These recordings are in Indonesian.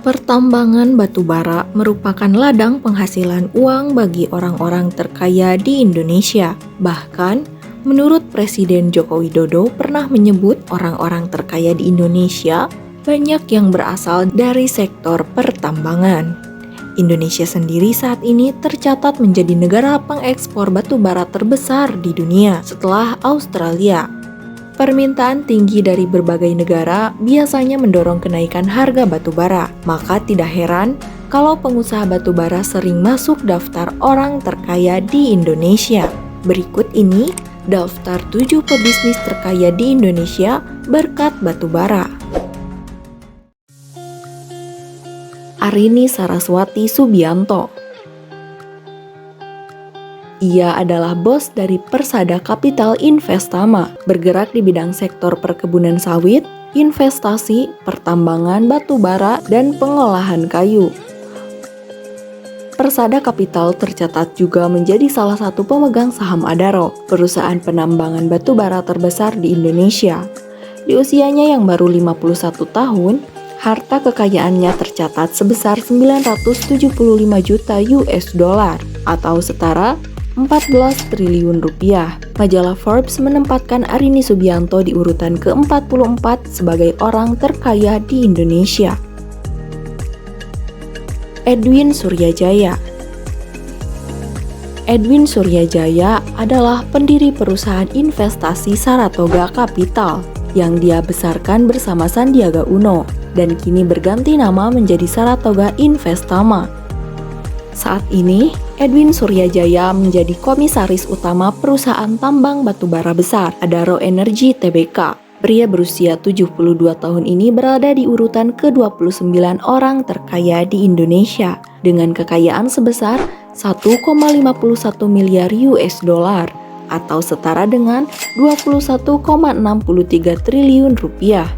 Pertambangan batu bara merupakan ladang penghasilan uang bagi orang-orang terkaya di Indonesia. Bahkan, menurut Presiden Joko Widodo pernah menyebut orang-orang terkaya di Indonesia banyak yang berasal dari sektor pertambangan. Indonesia sendiri saat ini tercatat menjadi negara pengekspor batu bara terbesar di dunia setelah Australia. Permintaan tinggi dari berbagai negara biasanya mendorong kenaikan harga batu bara. Maka tidak heran kalau pengusaha batu bara sering masuk daftar orang terkaya di Indonesia. Berikut ini daftar 7 pebisnis terkaya di Indonesia berkat batu bara. Arini Saraswati Subianto. Ia adalah bos dari Persada Capital Investama, bergerak di bidang sektor perkebunan sawit, investasi, pertambangan batu bara, dan pengolahan kayu. Persada Capital tercatat juga menjadi salah satu pemegang saham Adaro, perusahaan penambangan batu bara terbesar di Indonesia. Di usianya yang baru 51 tahun, harta kekayaannya tercatat sebesar 975 juta US dollar atau setara 14 triliun rupiah. Majalah Forbes menempatkan Arini Subianto di urutan ke-44 sebagai orang terkaya di Indonesia. Edwin Suryajaya. Edwin Suryajaya adalah pendiri perusahaan investasi Saratoga Capital yang dia besarkan bersama Sandiaga Uno dan kini berganti nama menjadi Saratoga Investama. Saat ini, Edwin Suryajaya menjadi komisaris utama perusahaan tambang batubara besar Adaro Energy Tbk. Pria berusia 72 tahun ini berada di urutan ke-29 orang terkaya di Indonesia dengan kekayaan sebesar 1,51 miliar US dollar atau setara dengan 21,63 triliun rupiah.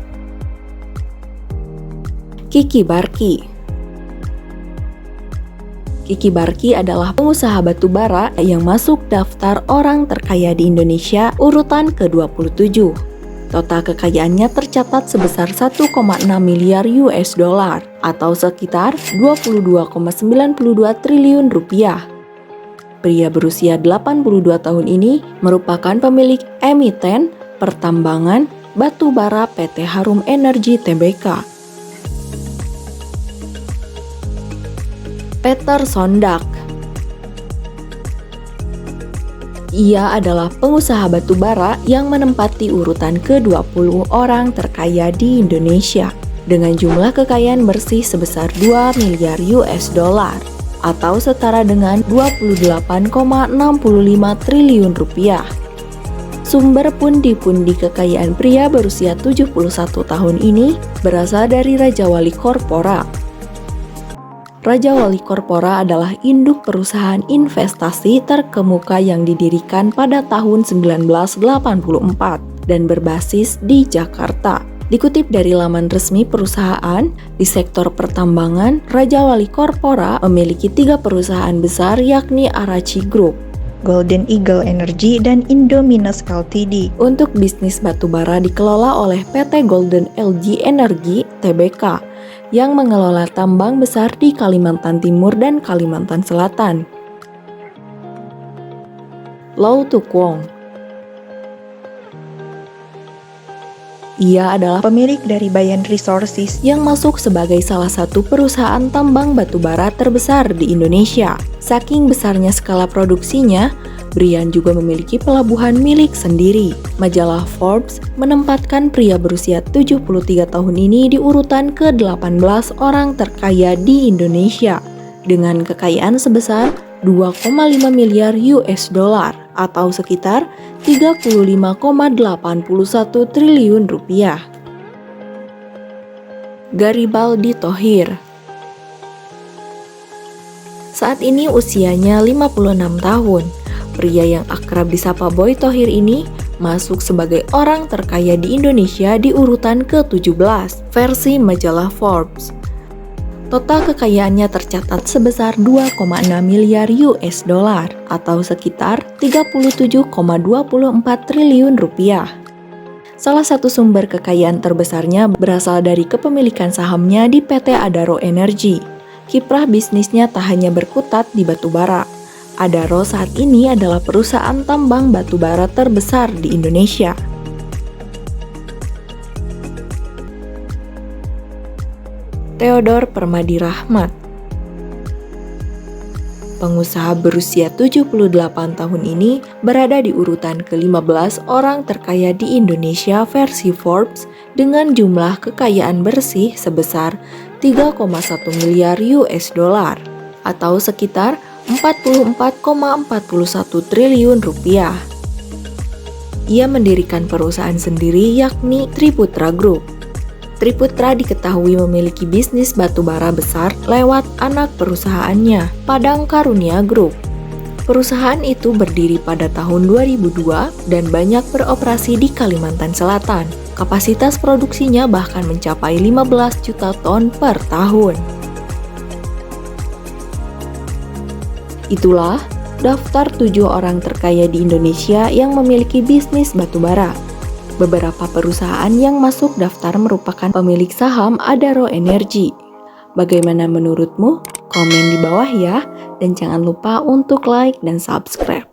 Kiki Barki. Kiki Barki adalah pengusaha batu bara yang masuk daftar orang terkaya di Indonesia urutan ke-27. Total kekayaannya tercatat sebesar 1,6 miliar US dollar atau sekitar 22,92 triliun rupiah. Pria berusia 82 tahun ini merupakan pemilik emiten pertambangan batu bara PT Harum Energy Tbk. Peter Sondag. Ia adalah pengusaha batu bara yang menempati urutan ke-20 orang terkaya di Indonesia dengan jumlah kekayaan bersih sebesar 2 miliar US dollar atau setara dengan 28,65 triliun rupiah. Sumber pundi-pundi kekayaan pria berusia 71 tahun ini berasal dari Raja Wali Corpora. Raja Wali Corpora adalah induk perusahaan investasi terkemuka yang didirikan pada tahun 1984 dan berbasis di Jakarta. Dikutip dari laman resmi perusahaan, di sektor pertambangan, Raja Wali Corpora memiliki 3 perusahaan besar yakni Arachi Group, Golden Eagle Energy, dan Indominus Ltd. Untuk bisnis batubara dikelola oleh PT Golden LG Energy Tbk yang mengelola tambang besar di Kalimantan Timur dan Kalimantan Selatan. Lau Tu Kwong. Ia adalah Pemilik dari Bayan Resources yang masuk sebagai salah satu perusahaan tambang batubara terbesar di Indonesia. Saking besarnya skala produksinya, Brian juga memiliki pelabuhan milik sendiri. Majalah Forbes menempatkan pria berusia 73 tahun ini di urutan ke-18 orang terkaya di Indonesia dengan kekayaan sebesar 2,5 miliar US dollar atau sekitar 35,81 triliun rupiah. Garibaldi Thohir. Saat ini usianya 56 tahun. Pria yang akrab disapa Boy Thohir ini masuk sebagai orang terkaya di Indonesia di urutan ke-17 versi majalah Forbes. Total kekayaannya tercatat sebesar 2,6 miliar US dollar atau sekitar 37,24 triliun rupiah. Salah satu sumber kekayaan terbesarnya berasal dari kepemilikan sahamnya di PT Adaro Energy. Kiprah bisnisnya tak hanya berkutat di batubara. Adaro saat ini adalah perusahaan tambang batubara terbesar di Indonesia. Theodore Permadi Rahmat, pengusaha berusia 78 tahun ini berada di urutan ke-15 orang terkaya di Indonesia versi Forbes dengan jumlah kekayaan bersih sebesar 3,1 miliar US dollar atau sekitar 44,41 triliun rupiah. Ia mendirikan perusahaan sendiri yakni Triputra Group. Triputra diketahui memiliki bisnis batubara besar lewat anak perusahaannya, Padang Karunia Group. Perusahaan itu berdiri pada tahun 2002 dan banyak beroperasi di Kalimantan Selatan. Kapasitas produksinya bahkan mencapai 15 juta ton per tahun. Itulah daftar 7 orang terkaya di Indonesia yang memiliki bisnis batubara. Beberapa perusahaan yang masuk daftar merupakan pemilik saham Adaro Energy. Bagaimana menurutmu? Komen di bawah ya, dan jangan lupa untuk like dan subscribe.